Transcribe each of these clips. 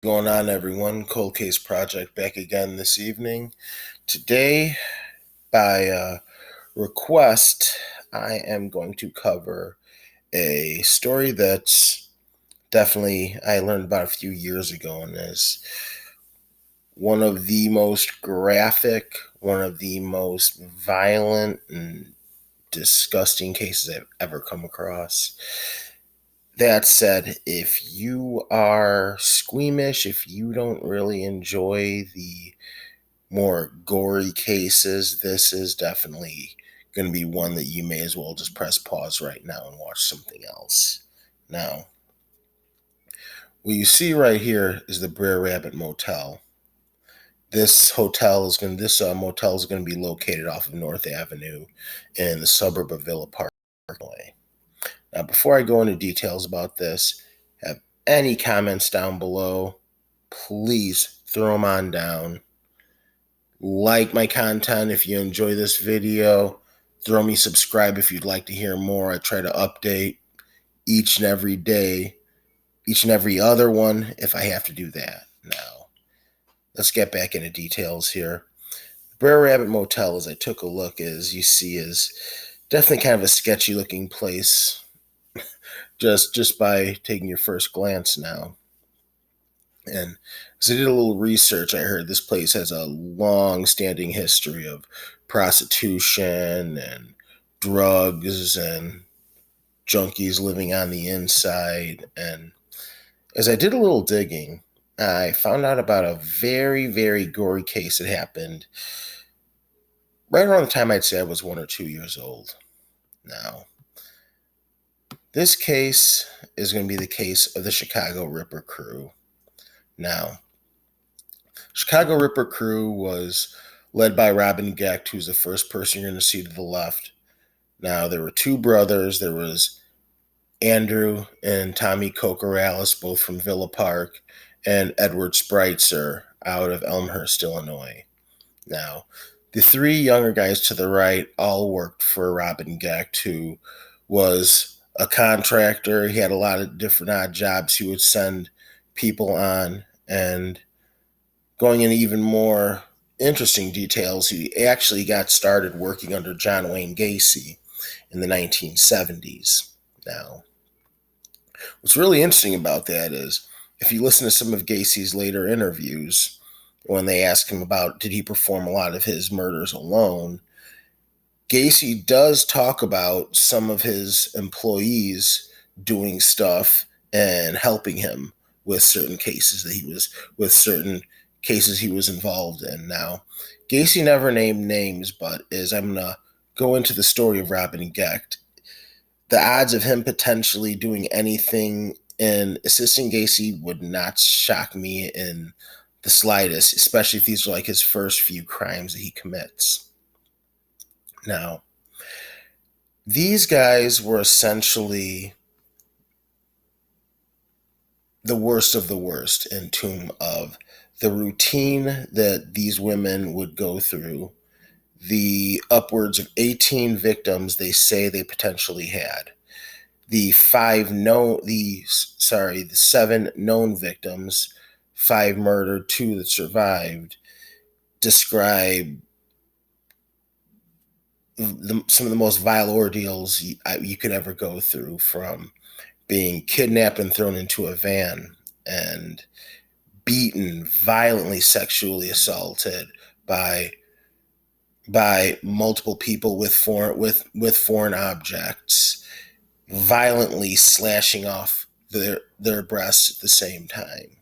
Going on, everyone? Cold Case Project back again this evening. Today, by request, I am going to cover a story that's definitely I learned about a few years ago and is one of the most graphic, one of the most violent and disgusting cases I've ever come across. That said, if you are squeamish, if you don't really enjoy the more gory cases, this is definitely going to be one that you may as well just press pause right now and watch something else. Now, what you see right here is the Brer Rabbit Motel. This motel is going to be located off of North Avenue in the suburb of Villa Park. Now, before I go into details about this, have any comments down below, please throw them on down. Like my content if you enjoy this video. Throw me subscribe if you'd like to hear more. I try to update each and every day, each and every other one if I have to do that. Now, let's get back into details here. Brer Rabbit Motel, as I took a look, as you see, is definitely kind of a sketchy looking place just by taking your first glance now. And as I did a little research, I heard this place has a long standing history of prostitution and drugs and junkies living on the inside. And as I did a little digging, I found out about a very, very gory case that happened right around the time I'd say I was 1 or 2 years old. Now, this case is going to be the case of the Chicago Ripper crew. Now, Chicago Ripper crew was led by Robin Gecht, who's the first person you're going to see to the left. Now, there were two brothers. There was Andrew and Tommy Cochrales, both from Villa Park, and Edward Spreitzer out of Elmhurst, Illinois. Now, the three younger guys to the right all worked for Robin Gecht, who was a contractor. He had a lot of different odd jobs he would send people on. And going into even more interesting details, he actually got started working under John Wayne Gacy in the 1970s. Now, what's really interesting about that is if you listen to some of Gacy's later interviews, when they ask him about did he perform a lot of his murders alone, Gacy does talk about some of his employees doing stuff and helping him with certain cases he was involved in. Now, Gacy never named names, but as I'm gonna go into the story of Robin Gecht, the odds of him potentially doing anything in assisting Gacy would not shock me in the slightest, especially if these are like his first few crimes that he commits. Now, these guys were essentially the worst of the worst in terms of the routine that these women would go through, the upwards of 18 victims they say they potentially had, the seven known victims, 5 murdered, 2 that survived, describe some of the most vile ordeals you could ever go through, from being kidnapped and thrown into a van and beaten, violently sexually assaulted by multiple people with foreign objects, violently slashing off their breasts at the same time.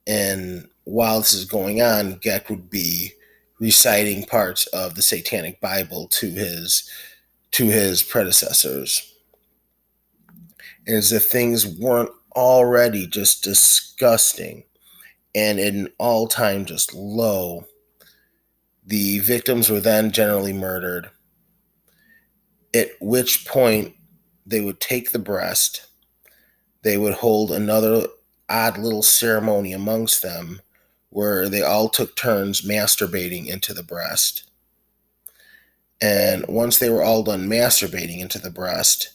And while this is going on, Geck would be reciting parts of the Satanic Bible to his predecessors. And as if things weren't already just disgusting and at an all-time just low, the victims were then generally murdered, at which point they would take the breast, they would hold another odd little ceremony amongst them where they all took turns masturbating into the breast. And once they were all done masturbating into the breast,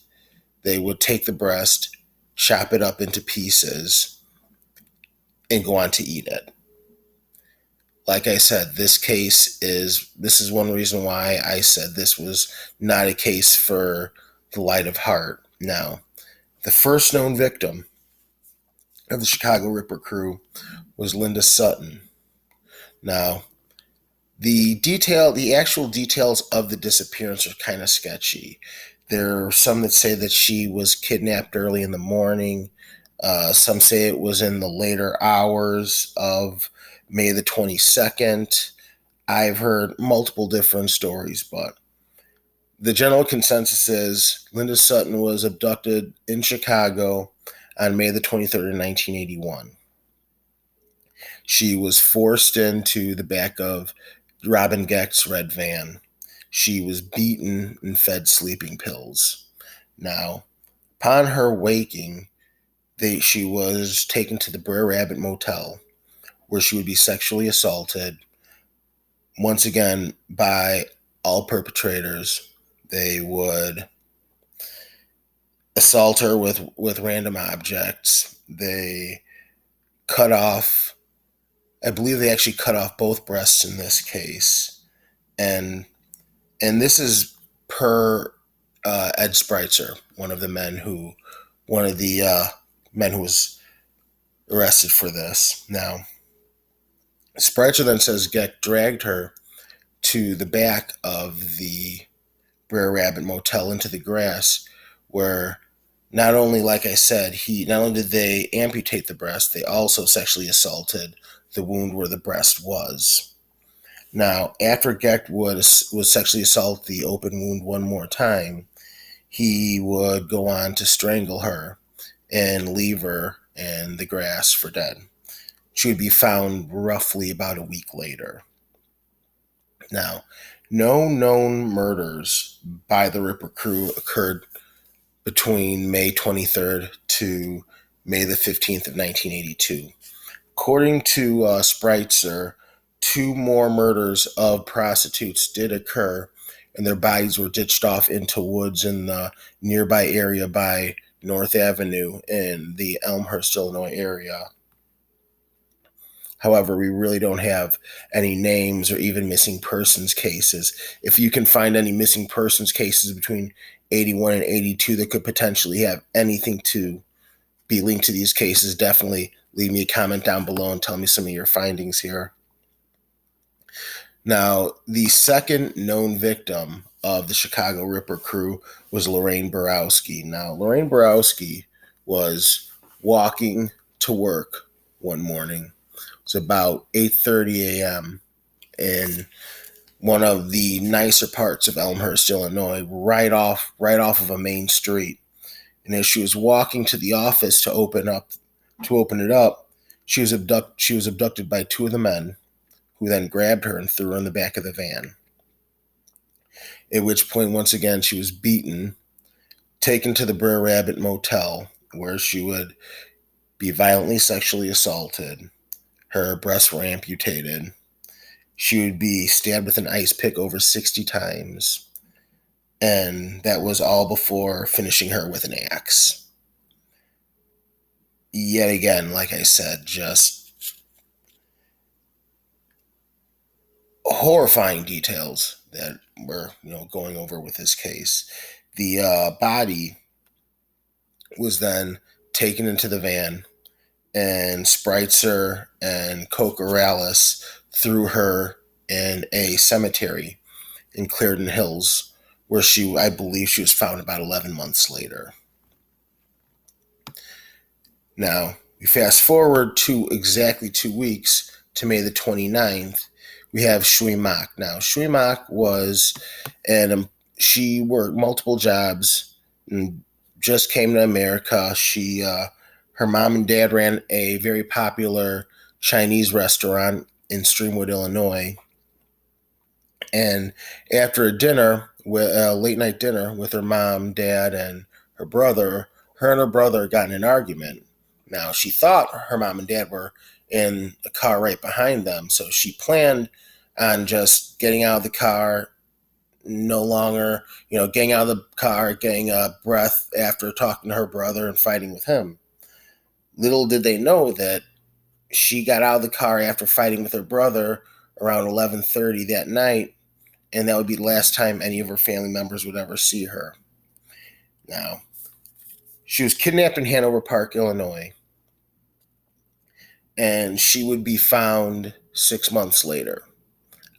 they would take the breast, chop it up into pieces, and go on to eat it. Like I said, this is one reason why I said this was not a case for the light of heart. Now, the first known victim of the Chicago Ripper crew was Linda Sutton. Now, the actual details of the disappearance are kind of sketchy. There are some that say that she was kidnapped early in the morning. Some say it was in the later hours of May the 22nd. I've heard multiple different stories, but the general consensus is Linda Sutton was abducted in Chicago on May the 23rd of 1981. She was forced into the back of Robin Geck's red van. She was beaten and fed sleeping pills. Now, upon her waking, she was taken to the Brer Rabbit Motel, where she would be sexually assaulted, once again, by all perpetrators. They would assault her with random objects. They cut off, I believe they actually cut off both breasts in this case. And this is per Ed Spreitzer, one of the men who was arrested for this. Now, Spreitzer then says Geck dragged her to the back of the Brer Rabbit Motel into the grass, where not only, like I said, not only did they amputate the breast, they also sexually assaulted the wound where the breast was. Now, after Geck would sexually assault the open wound one more time, he would go on to strangle her and leave her in the grass for dead. She would be found roughly about a week later. Now, no known murders by the Ripper crew occurred between May 23rd to May the 15th of 1982. According to Spreitzer, 2 more murders of prostitutes did occur, and their bodies were ditched off into woods in the nearby area by North Avenue in the Elmhurst, Illinois area. However, we really don't have any names or even missing persons cases. If you can find any missing persons cases between 81 and 82 that could potentially have anything to be linked to these cases, definitely leave me a comment down below and tell me some of your findings here. Now, the second known victim of the Chicago Ripper crew was Lorraine Barrowski. Now, Lorraine Barrowski was walking to work one morning. It was about 8:30 a.m. in one of the nicer parts of Elmhurst, Illinois, right off of a main street. And as she was walking to the office to open it up, she was abducted by 2 of the men, who then grabbed her and threw her in the back of the van. At which point, once again, she was beaten, taken to the Brer Rabbit Motel, where she would be violently sexually assaulted. Her breasts were amputated. She would be stabbed with an ice pick over 60 times. And that was all before finishing her with an axe. Yet again, like I said, just horrifying details that we're going over with this case. The body was then taken into the van, and Spreitzer and Cochrales threw her in a cemetery in Clarendon Hills, where I believe she was found about 11 months later. Now, we fast forward to exactly 2 weeks to May the 29th. We have Shui Mak. Now, Shui Mak she worked multiple jobs and just came to America. Her mom and dad ran a very popular Chinese restaurant in Streamwood, Illinois. And after a late night dinner with her mom, dad, and her brother, her and her brother got in an argument. Now, she thought her mom and dad were in a car right behind them, so she planned on just getting out of the car, getting out of the car, getting a breath after talking to her brother and fighting with him. Little did they know that she got out of the car after fighting with her brother around 11:30 that night, and that would be the last time any of her family members would ever see her. Now, she was kidnapped in Hanover Park, Illinois, and she would be found 6 months later,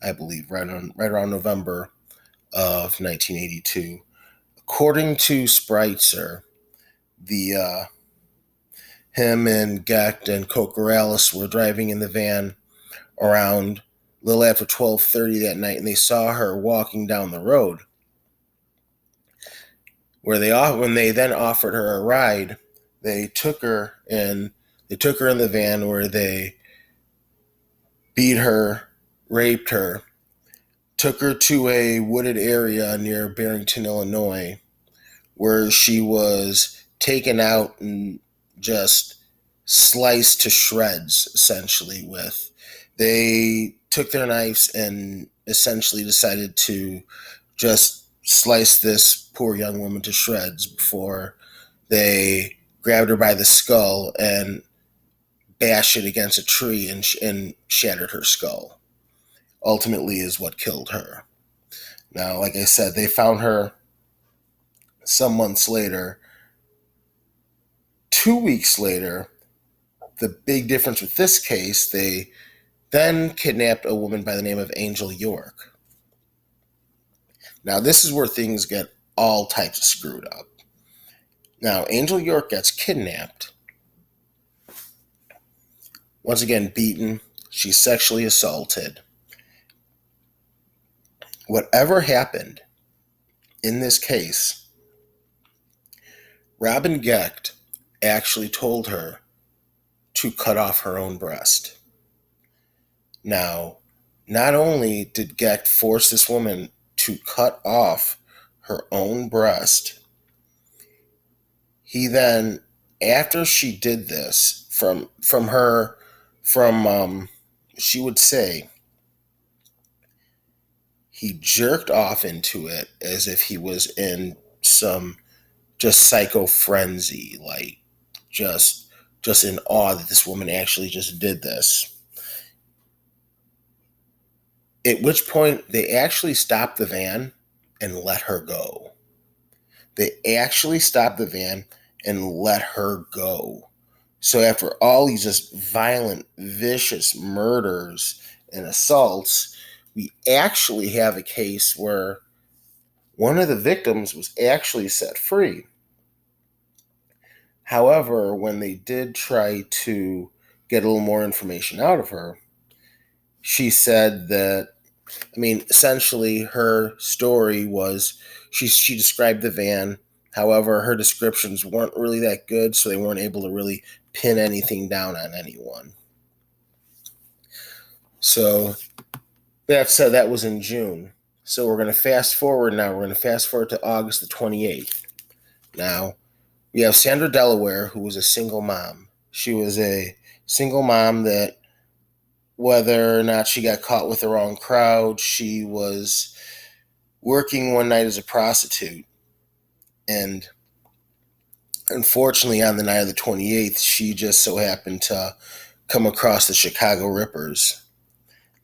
I believe, right around November of 1982. According to Spreitzer, the him and Gecht and Cochrales were driving in the van around a little after 12:30 that night, and they saw her walking down the road. When they then offered her a ride, they took her in the van where they beat her, raped her, took her to a wooded area near Barrington, Illinois, where she was taken out and just sliced to shreds, essentially. They took their knives and essentially decided to just slice this poor young woman to shreds before they grabbed her by the skull and bashed it against a tree and shattered her skull. Ultimately is what killed her. Now, like I said, they found her some months later. 2 weeks later, the big difference with this case, they then kidnapped a woman by the name of Angel York. Now, this is where things get all types of screwed up. Now, Angel York gets kidnapped. Once again, beaten. She's sexually assaulted. Whatever happened in this case, Robin Gecht actually told her to cut off her own breast. Now, not only did Gecht force this woman to cut off her own breast, he then, after she did this, she would say, he jerked off into it as if he was in some just psycho frenzy, like just in awe that this woman actually just did this. At which point they actually stopped the van and let her go. They actually stopped the van and let her go. So after all these just violent, vicious murders and assaults, we actually have a case where one of the victims was actually set free. However, when they did try to get a little more information out of her, she said that, essentially her story was she described the van. However, her descriptions weren't really that good, so they weren't able to really pin anything down on anyone. So that said, that was in June. So we're going to fast forward now. We're going to fast forward to August the 28th. Now, we have Sandra Delaware, who was a single mom. She was a single mom that, whether or not she got caught with the wrong crowd, she was working one night as a prostitute. And unfortunately, on the night of the 28th, she just so happened to come across the Chicago Rippers.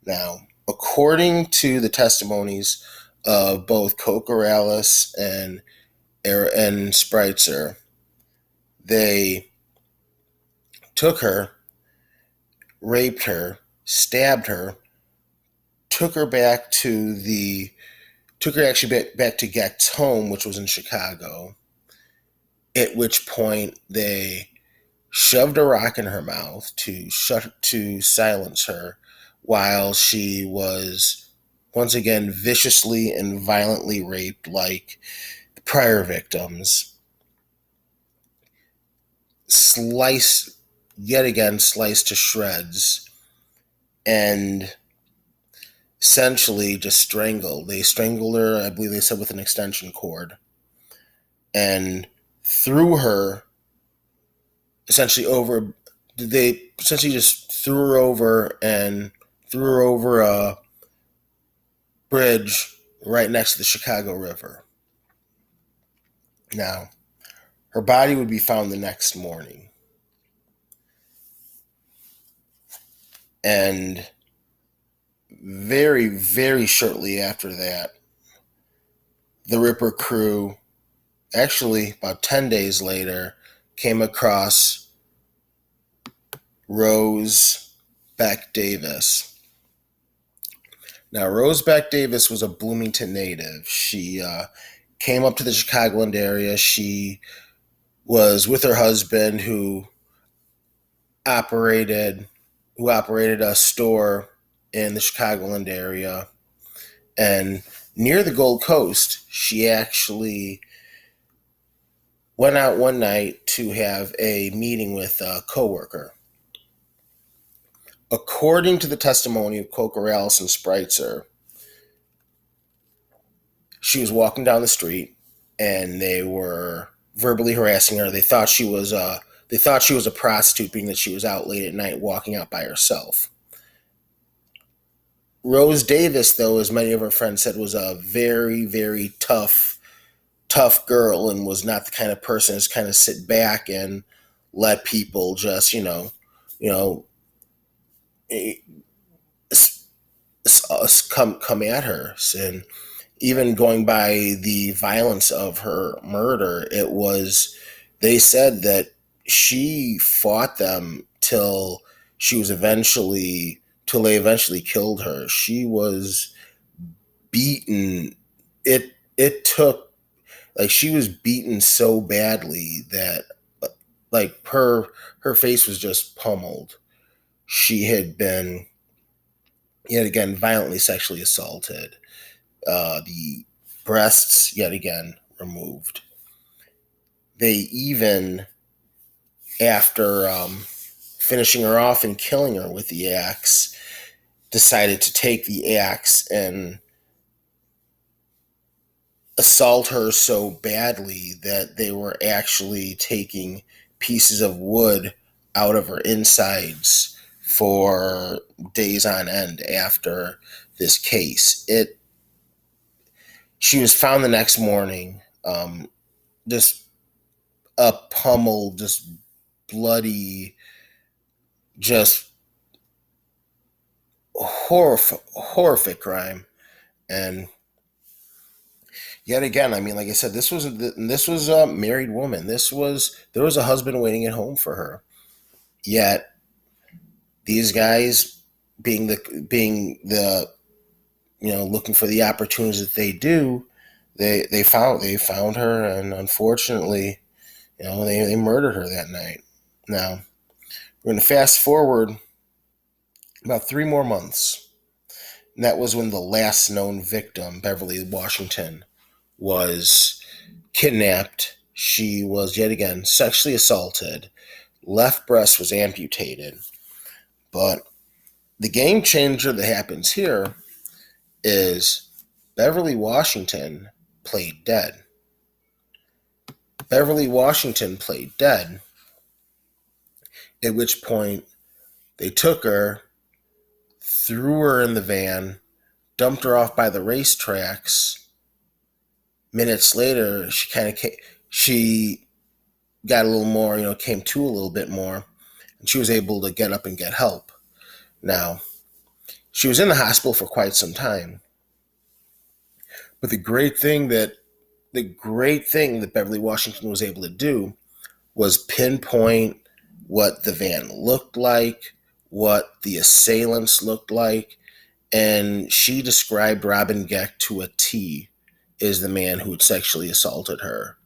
Now, according to the testimonies of both Kokoraleis and Spreitzer, they took her, raped her, stabbed her, took her back to Gecht's home, which was in Chicago, at which point they shoved a rock in her mouth to silence her while she was once again viciously and violently raped like the prior victims. Sliced to shreds, and essentially just strangled. They strangled her, I believe they said, with an extension cord, and threw her essentially over. They essentially just threw her over a bridge right next to the Chicago River. Now, her body would be found the next morning. And very, very shortly after that, the Ripper crew, actually about 10 days later, came across Rose Beck Davis. Now, Rose Beck Davis was a Bloomington native. She came up to the Chicagoland area. She was with her husband, operated who operated a store in the Chicagoland area. And near the Gold Coast, she actually went out one night to have a meeting with a coworker. According to the testimony of Cochrales and Spreitzer, she was walking down the street and they were verbally harassing her. They thought she was a prostitute, being that she was out late at night walking out by herself. Rose Davis, though, as many of her friends said, was a very, very tough girl and was not the kind of person to kind of sit back and let people just, come at her. And even going by the violence of her murder, they said that she fought them till they eventually killed her. She was beaten. It took, like, she was beaten so badly that, like, her face was just pummeled. She had been, yet again, violently sexually assaulted. The breasts, yet again, removed. They even, after finishing her off and killing her with the axe, decided to take the axe and assault her so badly that they were actually taking pieces of wood out of her insides for days on end after this case. She was found the next morning, just a pummel, just bloody, just horrific crime. And yet again, I mean, like I said, this was a married woman. There was a husband waiting at home for her. Yet these guys, being the looking for the opportunities that they do, they found her, and unfortunately, they murdered her that night. Now we're going to fast forward about 3 more months. And that was when the last known victim, Beverly Washington, was kidnapped. She was yet again sexually assaulted. Left breast was amputated. But the game changer that happens here is Beverly Washington played dead. Beverly Washington played dead, at which point they took her, threw her in the van, dumped her off by the racetracks. Minutes later, she got a little more, came to a little bit more, and she was able to get up and get help. Now, she was in the hospital for quite some time. But the great thing that Beverly Washington was able to do was pinpoint what the van looked like, what the assailants looked like, and she described Robin Geck to a T as the man who had sexually assaulted her.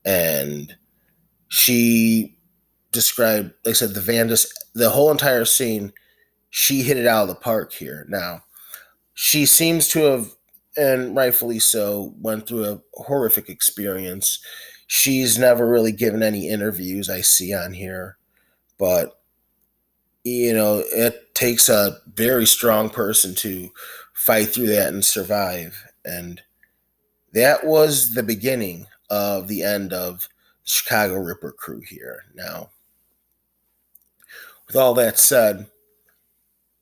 And she described, like I said, the whole entire scene, she hit it out of the park here. Now, she seems to have, and rightfully so, went through a horrific experience. She's never really given any interviews I see on here, but it takes a very strong person to fight through that and survive. And that was the beginning of the end of the Chicago Ripper crew here. Now, with all that said,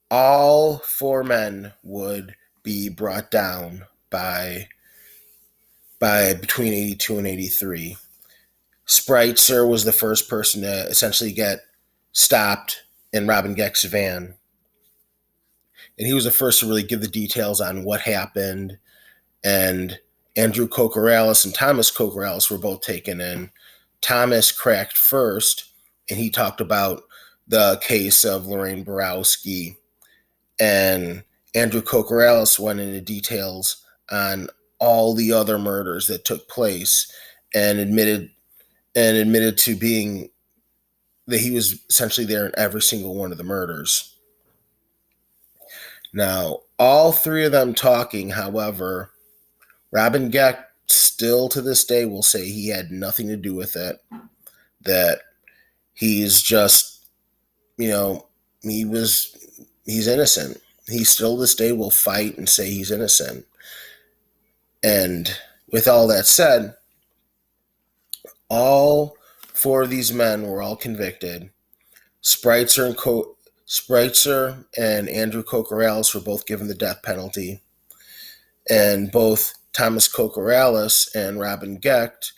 all 4 men would be brought down by between 82 and 83. Spreitzer was the first person to essentially get stopped in Robin Geck's van. and he was the first to really give the details on what happened. And Andrew Cochrales and Thomas Cochrales were both taken in. Thomas cracked first, and he talked about the case of Lorraine Barrowski, and Andrew Cochrales went into details on all the other murders that took place, and admitted to being that he was essentially there in every single one of the murders. Now, all three of them talking, however, Robin Geck still to this day will say he had nothing to do with it, that he's just, he's innocent. He still this day will fight and say he's innocent. And with all that said, all four of these men were all convicted. Spreitzer and Andrew Cochrales were both given the death penalty. And both Thomas Cochrales and Robin Gecht,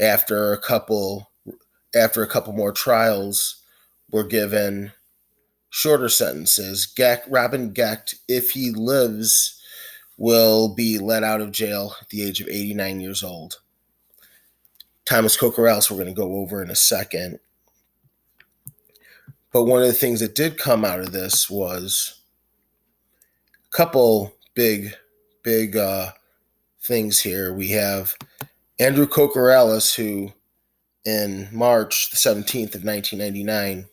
after a couple more trials, were given shorter sentences. Robin Gecht, if he lives, will be let out of jail at the age of 89 years old. Thomas Cochrales we're going to go over in a second. But one of the things that did come out of this was a couple big things here. We have Andrew Cochrales, who in March the 17th of 1999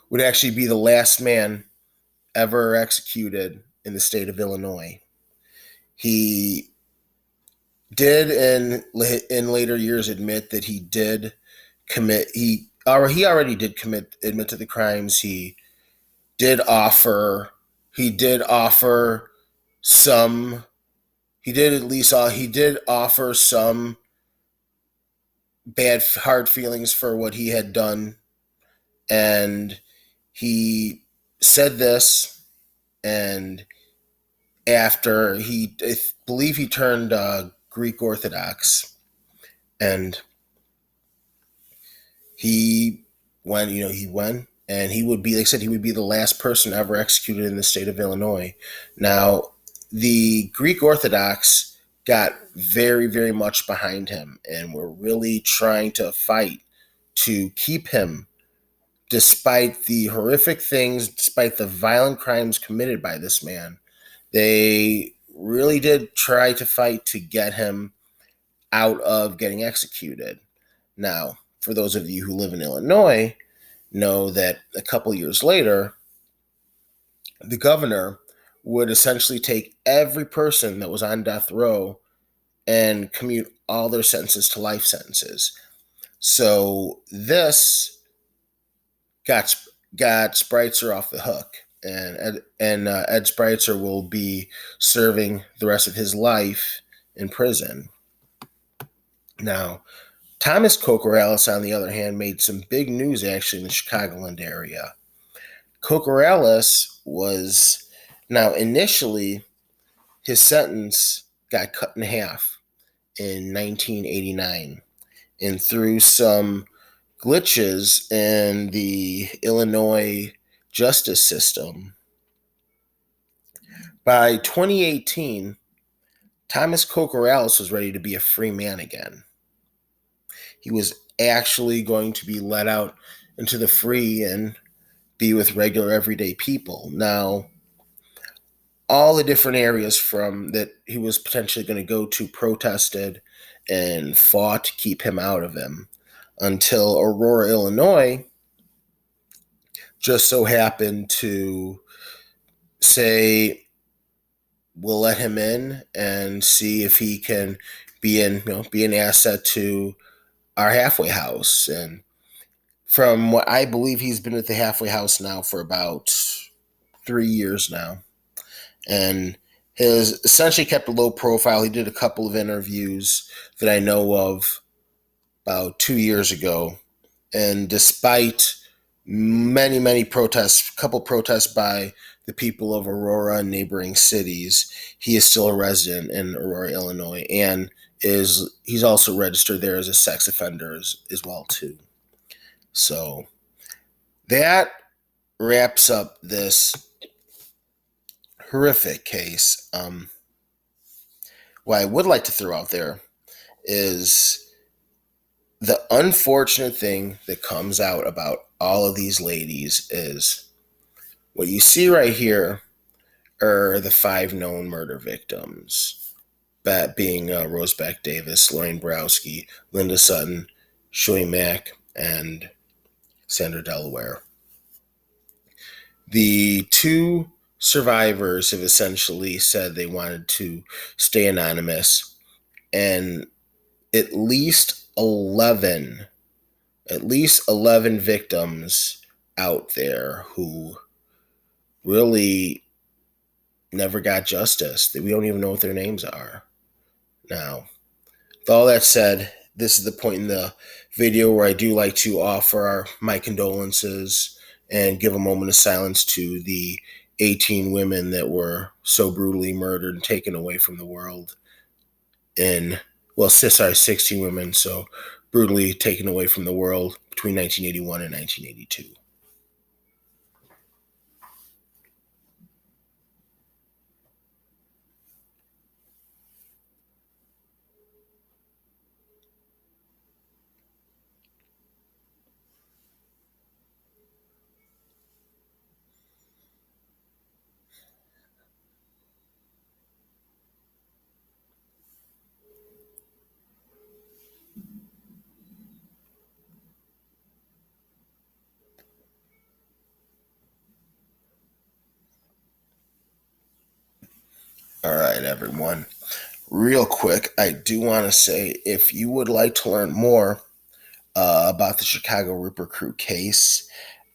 would actually be the last man ever executed in the state of Illinois. He did in later years admit that he did commit, he already did admit to the crimes. He did offer some bad, hard feelings for what he had done. And he said this, and after I believe he turned Greek Orthodox, and he went, and he would be, like I said, he would be the last person ever executed in the state of Illinois. Now, the Greek Orthodox got very, very much behind him, and were really trying to fight to keep him, despite the horrific things, despite the violent crimes committed by this man. They really did try to fight to get him out of getting executed. Now, for those of you who live in Illinois, know that a couple years later, the governor would essentially take every person that was on death row and commute all their sentences to life sentences. So this got Spreitzer off the hook, and Ed Spreitzer will be serving the rest of his life in prison. Now, Thomas Cochrales, on the other hand, made some big news actually in the Chicagoland area. Cochrales was, now initially, his sentence got cut in half in 1989, and through some glitches in the Illinois justice system, by 2018, Thomas Cochrales was ready to be a free man again. He was actually going to be let out into the free and be with regular everyday people. Now, all the different areas from that he was potentially going to go to protested and fought to keep him out of him, until Aurora, Illinois just so happened to say, we'll let him in and see if he can be an asset to our halfway house. And from what I believe, he's been at the halfway house now for about 3 years now, and has essentially kept a low profile. He did a couple of interviews that I know of about 2 years ago, and despite many protests, a couple protests by the people of Aurora and neighboring cities, he is still a resident in Aurora, Illinois, and he's also registered there as a sex offender as well too. So that wraps up this horrific case. What I would like to throw out there is the unfortunate thing that comes out about all of these ladies is what you see right here are the 5 known murder victims. That being Rose Beck Davis, Lorraine Barrowski, Linda Sutton, Shui Mack, and Sandra Delaware. The 2 survivors have essentially said they wanted to stay anonymous, and at least 11 victims out there who really never got justice, that we don't even know what their names are. Now, with all that said, this is the point in the video where I do like to offer my condolences and give a moment of silence to the 18 women that were so brutally murdered and taken away from the world well, 16 women, so brutally taken away from the world between 1981 and 1982. All right, everyone. Real quick, I do want to say if you would like to learn more about the Chicago Ripper Crew case,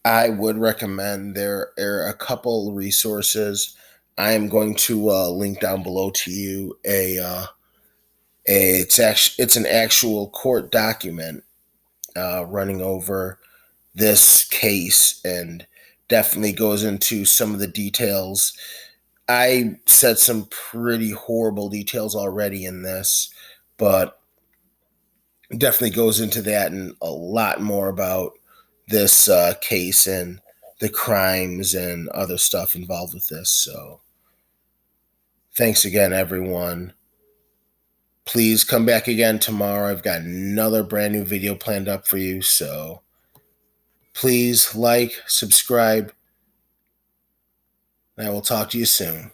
I would recommend there are a couple resources. I am going to link down below to you it's an actual court document running over this case and definitely goes into some of the details. I said some pretty horrible details already in this, but definitely goes into that and a lot more about this case and the crimes and other stuff involved with this. So thanks again, everyone. Please come back again tomorrow. I've got another brand new video planned up for you. So please like, subscribe, and I will talk to you soon.